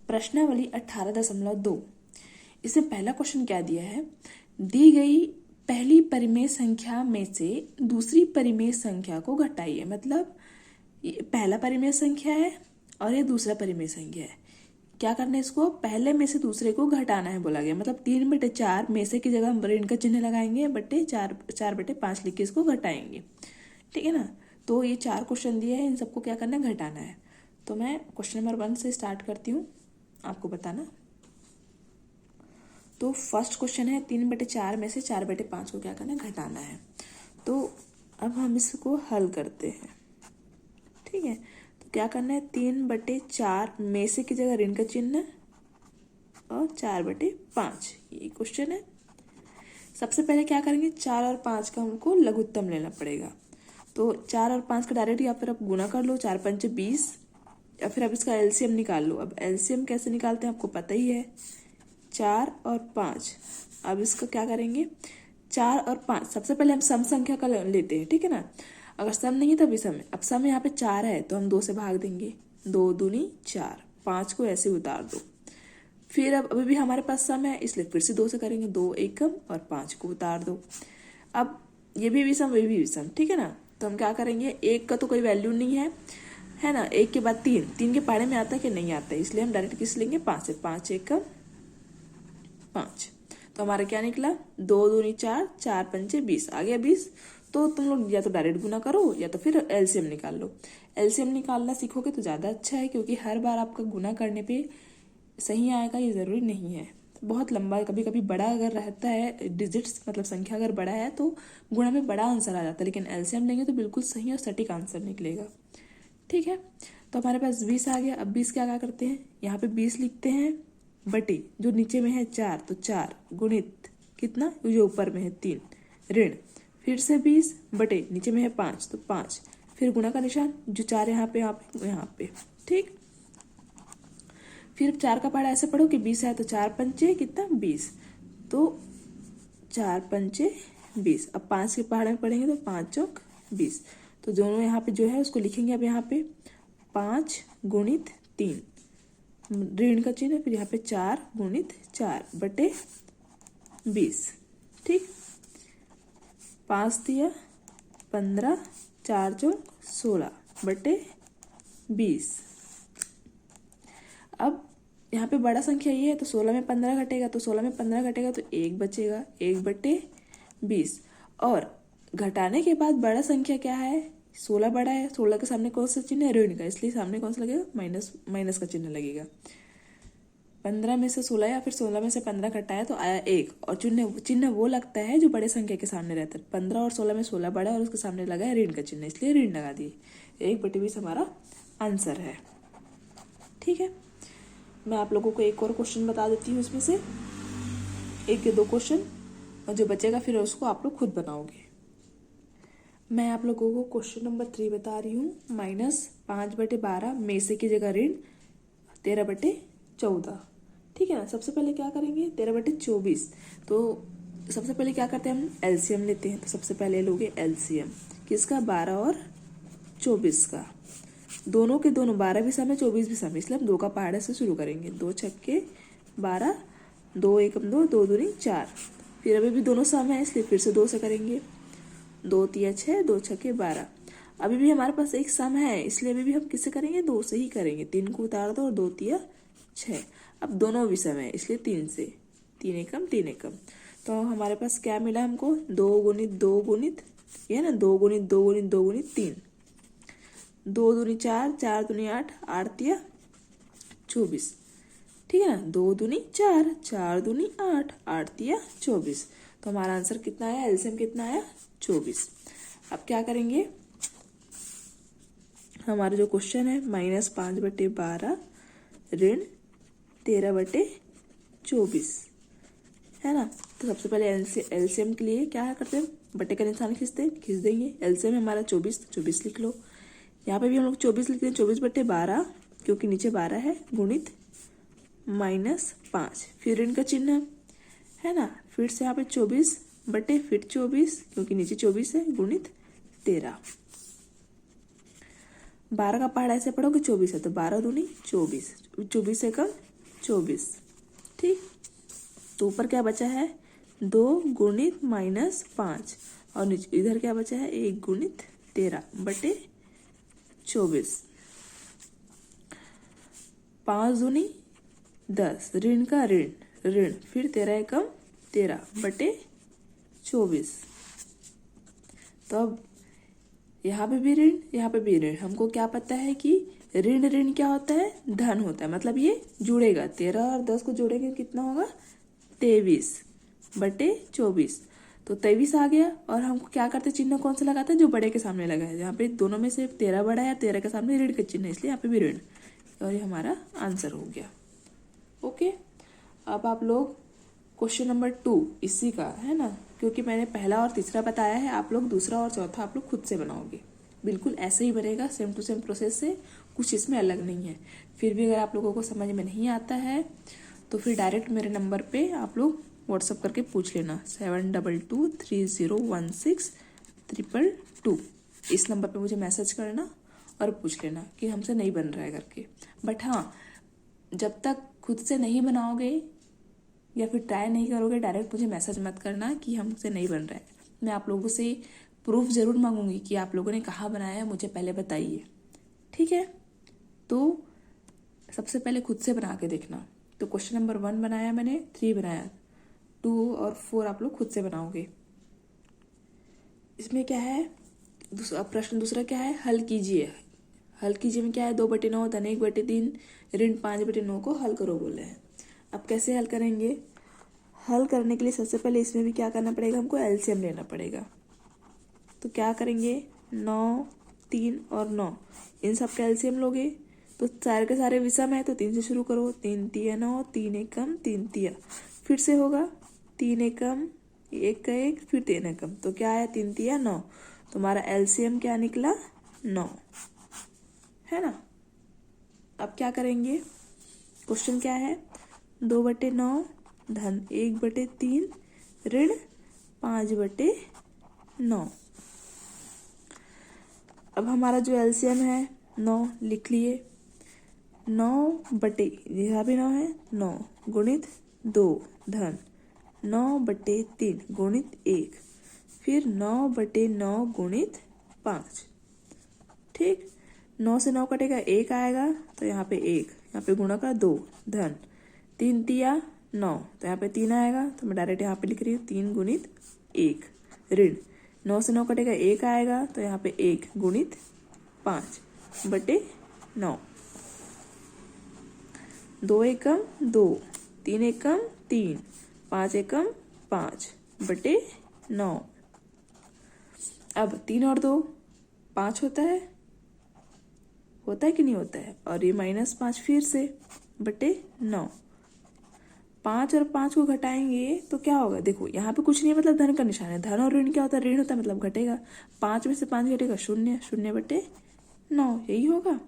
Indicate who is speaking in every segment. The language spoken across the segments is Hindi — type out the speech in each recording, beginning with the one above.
Speaker 1: प्रश्नावली 18.2। इसमें पहला क्वेश्चन क्या दिया है, दी गई पहली परिमेय संख्या में से दूसरी परिमेय संख्या को घटाइए। मतलब ये पहला परिमेय संख्या है और ये दूसरा परिमेय संख्या है। क्या करना है, इसको पहले में से दूसरे को घटाना है बोला गया। मतलब 3/4 में से की जगह हम ऋण का चिन्ह लगाएंगे, बटे 4/5 लिख के इसको घटाएंगे। ठीक है ना। तो ये 4 क्वेश्चन दिए हैं, इन सबको क्या करना है, घटाना है। तो मैं क्वेश्चन नंबर 1 से स्टार्ट करती हूँ, आपको बताना। तो फर्स्ट क्वेश्चन है 3/4 में से 4/5 को क्या करना है, घटाना है। तो अब हम इसको हल करते हैं। ठीक है, तो क्या करना है, 3/4 में से की जगह ऋण का चिन्ह और 4/5, ये क्वेश्चन है। सबसे पहले क्या करेंगे, 4 और 5 का हमको लघुत्तम लेना पड़ेगा। तो 4 और 5 का डायरेक्ट या फिर आप गुना कर लो, 4 पंचे 20, या फिर आप इसका एलसीएम निकाल लो। अब एलसीएम कैसे निकालते हैं आपको पता ही है, 4 और 5। अब इसका क्या करेंगे, 4 और 5 सबसे पहले हम सम संख्या का लेते हैं। ठीक है ना, अगर सम नहीं है तब विषम है। अब सम यहाँ पे 4 है तो हम 2 से भाग देंगे, 2 दूनी 4, 5 को ऐसे उतार दो। फिर अब अभी भी हमारे पास सम है, इसलिए फिर से 2 से करेंगे, 2 एकम और 5 को उतार दो। अब ये भी विषम, ये भी विषम। ठीक है ना, तो हम क्या करेंगे, 1 का तो कोई वैल्यू नहीं है ना। 1 के बाद 3, 3 के पहाड़े में आता है कि नहीं आता है, इसलिए हम डायरेक्ट किस लेंगे, 5 से। 5 एकम 5, तो हमारा क्या निकला, 2 दूनी 4, 4 पंचे 20, आ गया 20। तो तुम लोग या तो डायरेक्ट गुना करो या तो फिर एलसीएम निकाल लो। एलसीएम निकालना सीखोगे तो ज़्यादा अच्छा है, क्योंकि हर बार आपका गुना करने पे सही आएगा ये ज़रूरी नहीं है। बहुत लंबा, कभी कभी बड़ा अगर रहता है डिजिट्स, मतलब संख्या अगर बड़ा है तो गुणा में बड़ा आंसर आ जाता है, लेकिन एलसीएम लेंगे तो बिल्कुल सही और सटीक आंसर निकलेगा। ठीक है, तो हमारे पास 20 आ गया। अब 20 क्या करते हैं, यहाँ पे 20 लिखते हैं, बटे जो नीचे में है 4, तो 4 गुणित कितना, जो ऊपर में है 3 ऋण, फिर से 20 बटे नीचे में है 5, तो 5, फिर गुणा का निशान, जो 4 यहाँ पे। ठीक, फिर 4 का पहाड़ा ऐसे पढ़ो कि 20 है तो 4 पंचे कितना, 20, तो 4 पंचे 20। अब 5 के पहाड़े में पढ़ेंगे तो 5 चौक 20। तो दोनों यहाँ पे जो है उसको लिखेंगे अब यहाँ पे 5 गुणित 3 ऋण का चिन्ह, फिर यहाँ पे 4 गुणित 4 बटे 20। ठीक, 5 दिया 15, 4 चौक 16 बटे 20। अब यहाँ पे बड़ा संख्या ये है तो 16 में 15 घटेगा, तो 16 में 15 घटेगा तो 1 बचेगा, 1 बटे 20। और घटाने के बाद बड़ा संख्या क्या है, 16 बड़ा है, 16 के सामने कौन सा चिन्ह है, ऋण का, इसलिए सामने कौन सा लगेगा, माइनस का चिन्ह लगेगा। 15 में से 16 या फिर 16 में से 15 घटाया तो आया 1, और चिन्ह वो लगता है जो बड़े संख्या के सामने रहता है। 15 और 16 में 16 बड़ा और उसके सामने लगा है ऋण का चिन्ह, इसलिए ऋण लगा दिए। 1/20 हमारा आंसर है। ठीक है, मैं आप लोगों को एक और क्वेश्चन बता देती हूँ इसमें से, 1 या 2 क्वेश्चन, और जो बचेगा फिर उसको आप लोग खुद बनाओगे। मैं आप लोगों को क्वेश्चन नंबर 3 बता रही हूँ, -5/12 में से की जगह ऋण 13/14। ठीक है ना, सबसे पहले क्या करेंगे, 13/24। तो सबसे पहले क्या करते हैं, हम एलसीएम लेते हैं। तो सबसे पहले लोगे एलसीएम किसका, 12 और 24 का। दोनों के दोनों 12 भी सम है, 24 भी सम है, इसलिए हम 2 का पहाड़े से शुरू करेंगे। 2 छक्के 12, 2 एकम 2, 2 दूनी 4। फिर अभी भी दोनों सम है, इसलिए फिर से 2 से करेंगे, 2 तिया 6, 2 छक्के 12। अभी भी हमारे पास एक सम है, इसलिए अभी भी हम किससे करेंगे, 2 से ही करेंगे। 3 को उतार दो और 2 तिया 6। अब दोनों भी सम है, इसलिए 3 से, 3 एकम 3 एकम। तो हमारे पास क्या मिला हमको, 2 गुणित 2 गुणित, ये ना 2 गुणित 2 गुणित 2 गुणित 3, 2 दूनी 4, 4 दूनी 8, 8 तिया 24। ठीक है ना, 2 दूनी 4, 4 दूनी 8, 8 तिया 24। तो हमारा आंसर कितना आया, एलसीएम कितना आया, 24। अब क्या करेंगे, हमारा जो क्वेश्चन है -5/12 ऋण 13/24 है ना। तो सबसे पहले एलसीएम के लिए क्या करते हैं, बटे का निशान खींच देंगे। एलसीएम हमारा 24, तो 24 लिख लो। यहाँ पे भी हम लोग 24 लिखते हैं, 24/12, क्योंकि नीचे 12 है, गुणित -5, फिर ऋण का चिन्ह है ना, फिर से यहाँ पे 24 बटे फिर 24, क्योंकि नीचे 24 है, गुणित 13। 12 का पहाड़ा ऐसे पढ़ोगे 24 है, तो 12 दूनी 24, 24 से कम 24। ठीक, तो ऊपर क्या बचा है 2 गुणित -5 और नीचे इधर क्या बचा है 1 गुणित 13 बटे 24। 5 दूनी 10, ऋण का ऋण ऋण, फिर 13 एकम 13 बटे 24। तो अब यहाँ पे भी ऋण यहाँ पे भी ऋण, हमको क्या पता है कि ऋण ऋण क्या होता है धन होता है, मतलब ये जुड़ेगा। 13 और 10 को जोड़ेंगे कितना होगा 23 बटे 24। तो 23 आ गया और हमको क्या करते चिन्ह कौन सा लगाते हैं जो बड़े के सामने लगा है। यहाँ पे दोनों में से 13 बड़ा है, 13 के सामने ऋण का चिन्ह है, इसलिए यहाँ पे भी ऋण, और ये हमारा आंसर हो गया। ओके, अब आप लोग क्वेश्चन नंबर 2 इसी का है ना, क्योंकि मैंने पहला और तीसरा बताया है, आप लोग दूसरा और चौथा आप लोग खुद से बनाओगे। बिल्कुल ऐसे ही बनेगा, सेम टू सेम प्रोसेस से, कुछ इसमें अलग नहीं है। फिर भी अगर आप लोगों को समझ में नहीं आता है तो फिर डायरेक्ट मेरे नंबर पे आप लोग व्हाट्सअप करके पूछ लेना 7223016222। इस नंबर पे मुझे मैसेज करना और पूछ लेना कि हमसे नहीं बन रहा है करके। बट हाँ, जब तक खुद से नहीं बनाओगे या फिर ट्राई नहीं करोगे, डायरेक्ट मुझे मैसेज मत करना कि हमसे नहीं बन रहा है। मैं आप लोगों से प्रूफ जरूर मांगूंगी कि आप लोगों ने कहाँ बनाया है, मुझे पहले बताइए। ठीक है, तो सबसे पहले खुद से बना के देखना। तो क्वेश्चन नंबर 1 बनाया मैंने, 3 बनाया, 2 और 4 आप लोग खुद से बनाओगे। इसमें क्या है प्रश्न दूसरा क्या है, हल कीजिए। हल कीजिए में क्या है 2/9 धन 1/3 ऋण 5/9 को हल करो बोले हैं। अब कैसे हल करेंगे, हल करने के लिए सबसे पहले इसमें भी क्या करना पड़ेगा, हमको एलसीएम लेना पड़ेगा। तो क्या करेंगे 9, 3 और 9, इन सब का एलसीएम लोगे तो सारे के सारे विषम है, तो 3 से शुरू करो। 3 तिया 9, 3 एकम 3 तिया, फिर से होगा 3 एकम 1 का 1, फिर 3 एकम, तो क्या आया 3 तिया 9। तो हमारा एलसीएम क्या निकला 9, है ना। अब क्या करेंगे, क्वेश्चन क्या है 2/9 धन 1/3 ऋण 5/9। अब हमारा जो एलसीएम है 9 लिख लिए। 9 बटे यहाँ भी 9 है, 9 गुणित 2 धन 9/3 गुणित 1, फिर 9/9 गुणित 5। ठीक, 9 से 9 कटेगा 1 आएगा, तो यहाँ पे 1, यहाँ पे गुणा का 2 धन 3 तिया 9, तो यहाँ पे 3 आएगा, तो मैं डायरेक्ट यहाँ पे लिख रही हूँ 3 गुणित 1 ऋण 9 से 9 कटेगा 1 आएगा, तो यहाँ पे 1 गुणित 5/9। 2 एकम 2, 3 एकम 3, 5 एकम 5/9। अब 3 और 2 5 होता है कि नहीं होता है, और ये -5 फिर से /9। 5 और 5 को घटाएंगे तो क्या होगा, देखो यहाँ पे कुछ नहीं है, मतलब धन का निशान है। धन और ऋण क्या होता है, ऋण होता है मतलब घटेगा। 5 में से 5 घटेगा 0, 0/9 यही होगा।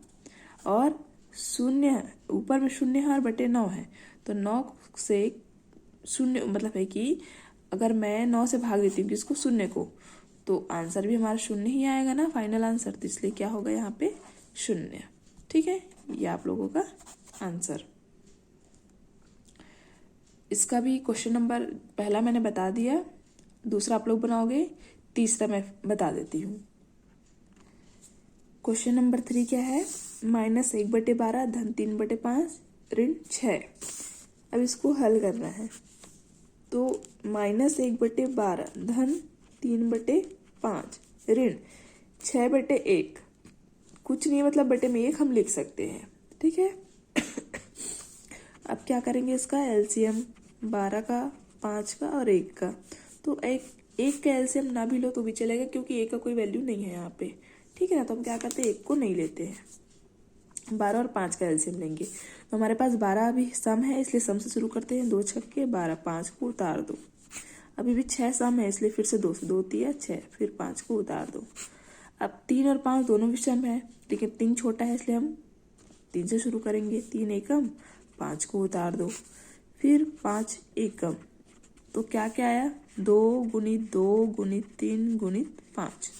Speaker 1: और 0 ऊपर में 0 है और /9 है, तो 9 से 0 मतलब है कि अगर मैं 9 से भाग देती हूँ किसको 0 को, तो आंसर भी हमारा 0 ही आएगा ना, फाइनल आंसर। तो इसलिए क्या होगा यहाँ पे 0। ठीक है, ये आप लोगों का आंसर। इसका भी क्वेश्चन नंबर पहला मैंने बता दिया, दूसरा आप लोग बनाओगे, तीसरा मैं बता देती हूँ। क्वेश्चन नंबर 3 क्या है, -1/12 धन 3/5 ऋण 6। अब इसको हल करना है। तो -1/12 धन 3/5 ऋण 6/1, कुछ नहीं मतलब बटे में 1 हम लिख सकते हैं। ठीक है, अब क्या करेंगे, इसका एलसीएम 12 का, 5 का और 1 का। तो एक का एलसीएम ना भी लो तो भी चलेगा, क्योंकि 1 का कोई वैल्यू नहीं है यहाँ पे। ठीक है ना, तो हम क्या करते हैं 1 को नहीं लेते हैं, 12 और 5 का एलसीएम लेंगे। तो हमारे पास 12 अभी सम है, इसलिए सम से शुरू करते हैं। 2 छक्के 12, 5 को उतार दो। अभी भी 6 सम है, इसलिए फिर से 2 से 2 तिया 6, फिर 5 को उतार दो। अब 3 और 5 दोनों भी सम है, लेकिन 3 छोटा है, इसलिए हम 3 से शुरू करेंगे। 3 एकम, 5 को उतार दो, फिर 5 एकम, तो क्या क्या आया 2 गुणित 2 गुणित 3 गुणित 5।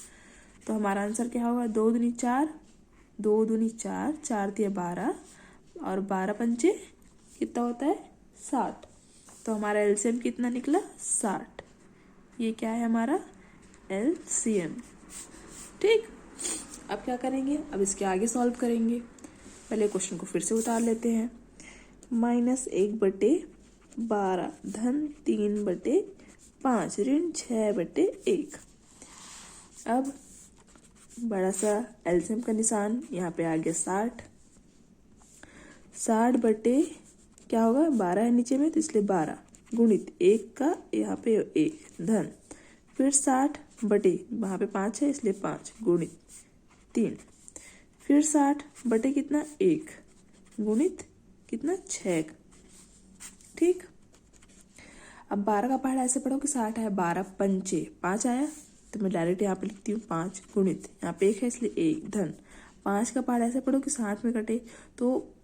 Speaker 1: तो हमारा आंसर क्या होगा 2 दूनी 4, 2 दूनी 4, 4 तिया 12 और 12 पंचे कितना होता है 60। तो हमारा एलसीएम कितना निकला 60। ये क्या है हमारा एलसीएम। ठीक, अब क्या करेंगे, अब इसके आगे सॉल्व करेंगे। पहले क्वेश्चन को फिर से उतार लेते हैं। -1/12 धन 3/5 ऋण 6/1। अब बड़ा सा एलसीएम का निशान, यहाँ पे आ गया 60। 60 बटे क्या होगा 12 है नीचे में, तो इसलिए 12 गुणित 1 का यहाँ पे 1 धन, फिर 60 बटे वहाँ पे 5 है इसलिए 5 गुणित 3, फिर 60 बटे कितना 1 गुणित कितना 6। ठीक, अब 12 का पहाड़ा ऐसे पढ़ो कि 60 है, 12 पंचे 5 आया, तो मैं डायरेक्ट यहाँ पे लिखती हूँ 5 गुणित, यहाँ पे 1 है इसलिए 1 धन, 5 का पहाड़ा ऐसे पढ़ो कि 60 में कटे, तो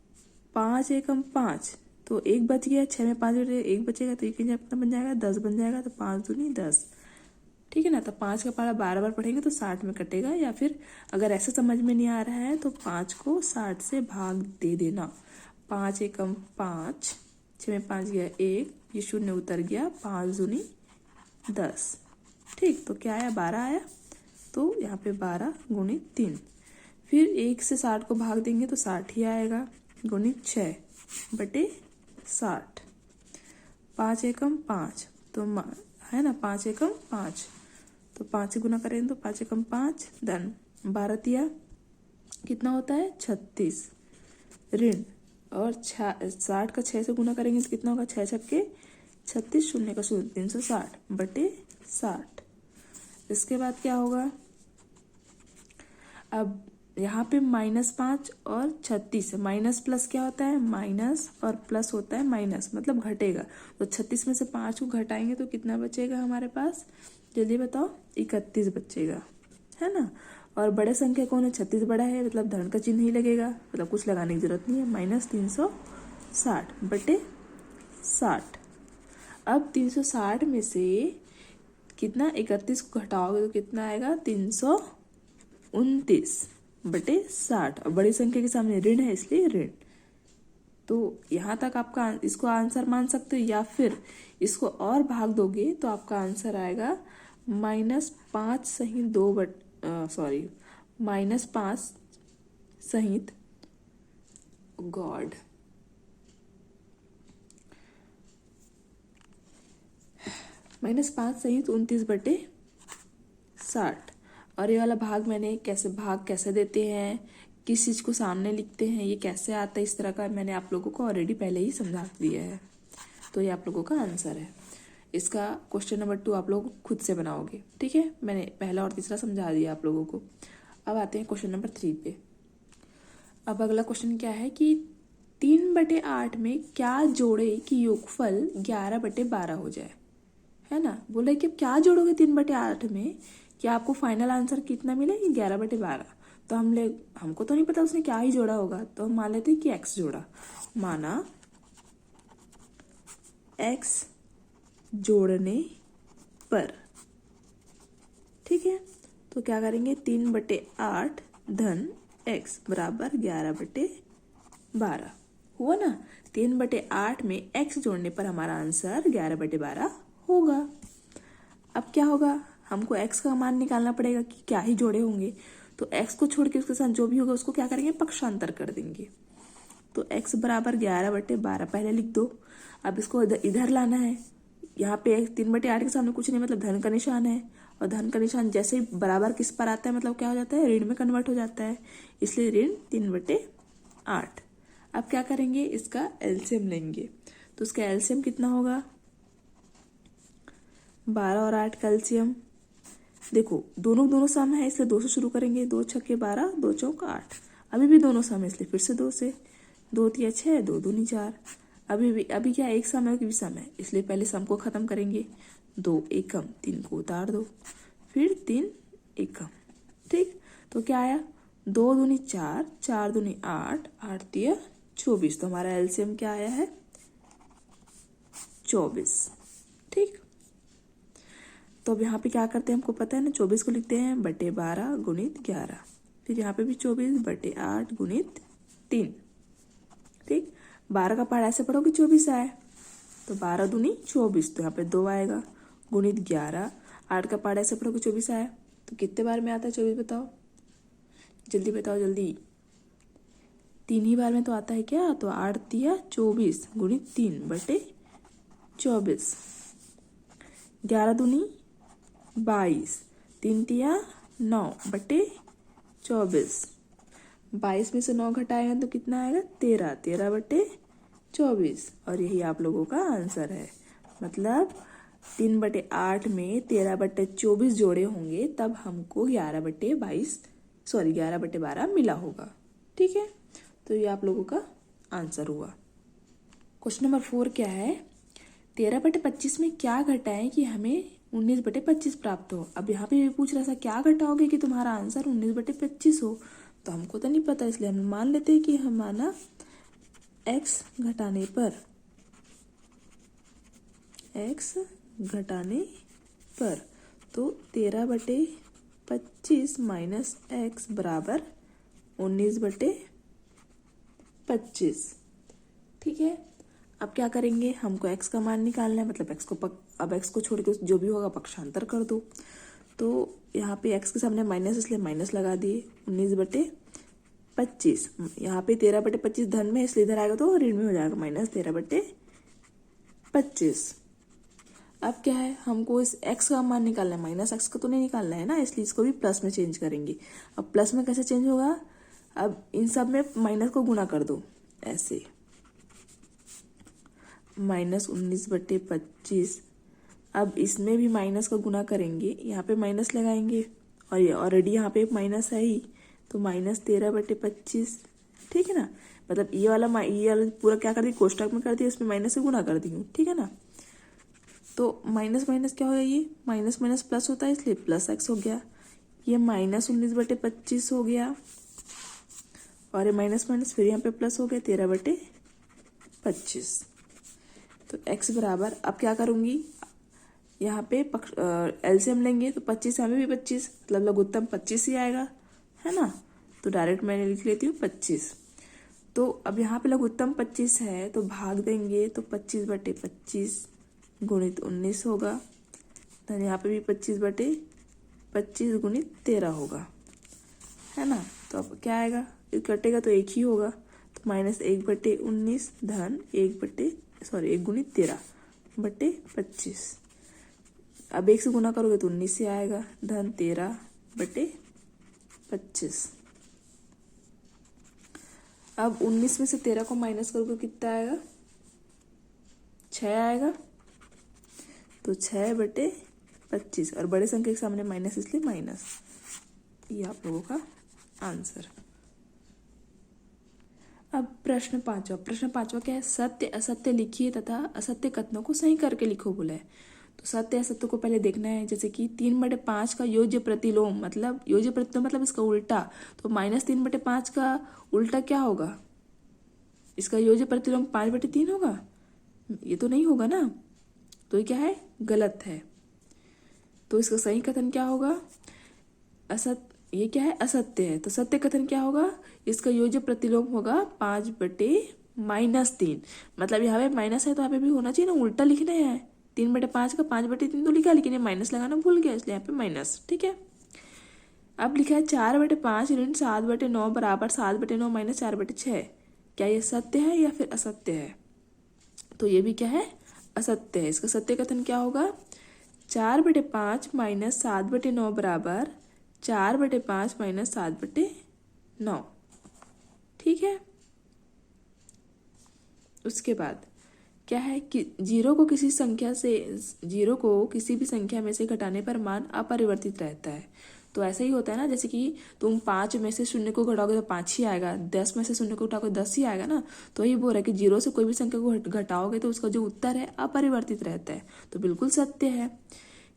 Speaker 1: 5 एकम 5, तो 1 बच गया, 6 में 5 बचे 1 बचेगा, तो 1 कितना बन जाएगा 10 बन जाएगा, तो 5 दूनी 10। ठीक है ना, तो 5 का पहाड़ा 12 बार पढ़ेंगे तो 60 में कटेगा, या फिर अगर ऐसे समझ में नहीं आ रहा है तो 5 को 60 से भाग दे देना। 5 एकम 5, 6 में 5 गया 1, ये 0 उतर गया, 5 दूनी 10। ठीक, तो क्या आया 12 आया, तो यहाँ पे 12 गुणित 3, फिर 1 से 60 को भाग देंगे तो 60 ही आएगा, गुणित 6 बटे 60। 5 एकम 5, तो है ना 5 एकम 5, तो 5 से गुना करेंगे तो 5 एकम 5 धन 12 तिया कितना होता है 36 ऋण, और 60 का 6 से गुना करेंगे तो कितना होगा 6 छक्के 36, 0 का 0, 360 बटे 60। इसके बाद क्या होगा, अब यहाँ पे -5 और 36, माइनस प्लस क्या होता है माइनस, और प्लस होता है माइनस, मतलब घटेगा, तो 36 में से 5 को घटाएंगे तो कितना बचेगा हमारे पास, जल्दी बताओ 31 बचेगा, है ना। और बड़े संख्या कौन है 36 बड़ा है, मतलब धन का चिन्ह ही लगेगा, मतलब कुछ लगाने की जरूरत नहीं है, -360 बटे 60। अब 360 में से कितना 31 को घटाओगे तो कितना आएगा 329 बटे 60, और बड़ी संख्या के सामने ऋण है इसलिए ऋण। तो यहाँ तक आपका इसको आंसर मान सकते हो, या फिर इसको और भाग दोगे तो आपका आंसर आएगा -5 सहित 2 -5 सहित गॉड -5 सहित 29 बटे 60। और ये वाला भाग मैंने भाग कैसे देते हैं, किस चीज़ को सामने लिखते हैं, ये कैसे आता है, इस तरह का मैंने आप लोगों को ऑलरेडी पहले ही समझा दिया है। तो ये आप लोगों का आंसर है। इसका क्वेश्चन नंबर 2 आप लोग खुद से बनाओगे, ठीक है। मैंने पहला और तीसरा समझा दिया आप लोगों को। अब आते हैं क्वेश्चन नंबर 3 पे। अब अगला क्वेश्चन क्या है कि 3/8 में क्या जोड़े कि योगफल 11/12 हो जाए, है ना। बोले कि अब क्या जोड़ोगे 3/8 में, क्या आपको फाइनल आंसर कितना मिले 11/12। तो हमको तो नहीं पता उसने क्या ही जोड़ा होगा, तो हम मान लेते हैं कि x जोड़ा, माना x जोड़ने पर, ठीक है। तो क्या करेंगे 3/8 धन x बराबर 11/12 हुआ ना। 3/8 में x जोड़ने पर हमारा आंसर 11/12 होगा। अब क्या होगा, हमको x का मान निकालना पड़ेगा कि क्या ही जोड़े होंगे, तो x को छोड़ के उसके साथ जो भी होगा उसको क्या करेंगे पक्षांतर कर देंगे। तो x बराबर 11/12 पहले लिख दो। अब इसको इधर लाना है, यहाँ पे 3/8 के सामने कुछ नहीं, मतलब धन का निशान है, और धन का निशान जैसे ही बराबर किस पर आता है मतलब क्या हो जाता है ऋण में कन्वर्ट हो जाता है, इसलिए ऋण 3/8। अब क्या करेंगे इसका एलसीएम लेंगे, तो उसका एलसीएम कितना होगा 12 और 8 का एलसीएम। देखो दोनों सम है इसलिए 2 से शुरू करेंगे, 2 छक्के 12, 2 चौक 8। अभी भी दोनों सम है इसलिए फिर से 2 से, 2 तिया 6, 2 दूनी 4। अभी क्या एक सम है कि भी सम है, इसलिए पहले सम को खत्म करेंगे। 2 एकम 3 को उतार दो, फिर 3 एकम, ठीक। तो क्या आया 2 दूनी 4, 4 दूनी 8, 8 तिया 24। तो हमारा एलसीएम क्या आया है 24, ठीक। तो अब यहाँ पे क्या करते हैं हमको पता है ना, 24 को लिखते हैं बटे 12 गुणित 11, फिर यहाँ पे भी 24 बटे 8 गुणित 3, ठीक। 12 का पहाड़ ऐसे पढ़ोगे 24 आए, तो 12 दूनी 24, तो यहाँ पे 2 आएगा, गुणित 11। 8 का पहाड़ ऐसे पढ़ोगे 24 आए, तो कितने बार में आता है 24 बताओ, जल्दी बताओ जल्दी। 3 ही बार में तो आता है क्या, तो 8 तिया 24 गुणित 3/24। 11 दूनी 22, 3 तिया 9/24। 22 में से 9 घटाएगा तो कितना आएगा 13, 13/24। और यही आप लोगों का आंसर है। मतलब 3/8 में 13/24 जोड़े होंगे तब हमको 11/12 मिला होगा। ठीक है, तो ये आप लोगों का आंसर हुआ। क्वेश्चन नंबर 4 क्या है, 13/25 में क्या घटाएं कि हमें 19/25 प्राप्त हो। अब यहाँ पे भी पूछ रहा था क्या घटाओगे कि तुम्हारा आंसर 19/25 हो, तो हमको तो नहीं पता, इसलिए हम मान लेते हैं कि हमारा x घटाने पर तो 13/25 माइनस x बराबर 19/25। ठीक है, अब क्या करेंगे, हमको x का मान निकालना है, मतलब अब x को छोड़ के जो भी होगा पक्षांतर कर दो। तो यहाँ पे x के सामने माइनस, इसलिए माइनस लगा दिए। 19/25, यहाँ पे 13/25 धन में, इसलिए इधर आएगा तो ऋण में हो जाएगा, माइनस 13/25। अब क्या है, हमको इस x का मान निकालना है, माइनस x का तो नहीं निकालना है ना, इसलिए इसको भी प्लस में चेंज करेंगे। अब प्लस में कैसे चेंज होगा, अब इन सब में माइनस को गुणा कर दो, ऐसे माइनस 19/25। अब इसमें भी माइनस का गुणा करेंगे, यहाँ पे माइनस लगाएंगे, और ये ऑलरेडी यहाँ पे माइनस है ही, तो माइनस 13/25। ठीक है ना, मतलब ये वाला पूरा क्या कर दी, कोष्टक में कर दिया, इसमें माइनस से गुणा कर दी हूँ। ठीक है ना, तो माइनस माइनस क्या हो गया, ये माइनस माइनस प्लस होता है, इसलिए प्लस x हो गया। ये माइनस 19/25 हो गया, और ये माइनस माइनस फिर यहाँ पे प्लस हो गया 13/25। तो x बराबर, अब क्या करूंगी, यहाँ पे एलसीएम लेंगे तो 25 यहाँ पे भी 25, मतलब लघुत्तम 25 ही आएगा, है ना। तो डायरेक्ट मैंने लिख लेती हूँ 25। तो अब यहाँ पे लघुत्तम 25 है, तो भाग देंगे तो 25/25 गुणित 19 होगा। तो यहाँ पे भी 25/25 गुणित 13 होगा, है ना। तो अब क्या आएगा, कटेगा तो एक ही होगा, तो -1/19 धन 1 गुणित 13/25। अब 1 से गुना करोगे तो 19 से आएगा, धन 13/25। अब 19 में से 13 को माइनस करोगे कितना आएगा, 6 आएगा, तो 6/25, और बड़े संख्या के सामने माइनस, इसलिए माइनस। ये आप लोगों का आंसर। अब प्रश्न पांचवा क्या है, सत्य असत्य लिखिए तथा असत्य कथनों को सही करके लिखो बोला है। तो सत्य असत्य को पहले देखना है, जैसे कि 3/5 का योज्य प्रतिलोम, मतलब योज्य प्रतिलोम मतलब इसका उल्टा, तो -3/5 का उल्टा क्या होगा, इसका योज्य प्रतिलोम 5/3 होगा, ये तो नहीं होगा ना, तो ये क्या है, गलत है। तो इसका सही कथन क्या होगा, ये क्या है, असत्य है। तो सत्य कथन क्या होगा, इसका योज्य प्रतिलोम होगा 5/-3, मतलब यहाँ पे माइनस है तो यहाँ पे भी होना चाहिए ना, उल्टा लिखना है। 3/5 का 5/3 तो लिखा, लेकिन ये माइनस लगाना भूल गया, इसलिए यहाँ पे माइनस। ठीक है, अब लिखा है 4/5 ऋण 7/9 बराबर 7/9 माइनस 4/6। क्या ये सत्य है या फिर असत्य है, तो ये भी क्या है, असत्य है। इसका सत्य कथन क्या होगा, 4/5 माइनस 7/9 बराबर 4/5 माइनस 7/9। ठीक है, उसके बाद क्या है कि जीरो को किसी भी संख्या में से घटाने पर मान अपरिवर्तित रहता है। तो ऐसा ही होता है ना, जैसे कि तुम 5 में से 0 को घटाओगे तो 5 ही आएगा, 10 में से 0 को घटाओगे 10 ही आएगा ना। तो यही बोल रहा है कि जीरो से कोई भी संख्या को घटाओगे तो उसका जो उत्तर है अपरिवर्तित रहता है, तो बिल्कुल सत्य है।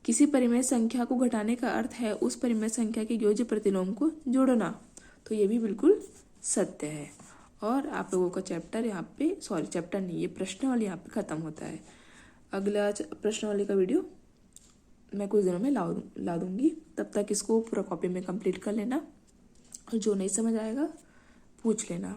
Speaker 1: किसी परिमेय संख्या को घटाने का अर्थ है उस परिमेय संख्या के योज्य प्रतिलोम को जोड़ना, तो ये भी बिल्कुल सत्य है। और आप लोगों का चैप्टर यहाँ पे, सॉरी चैप्टर नहीं, ये प्रश्नावली यहाँ पे खत्म होता है। अगला प्रश्नावली का वीडियो मैं कुछ दिनों में ला दूंगी, तब तक इसको पूरा कॉपी में कंप्लीट कर लेना, और जो नहीं समझ आएगा पूछ लेना।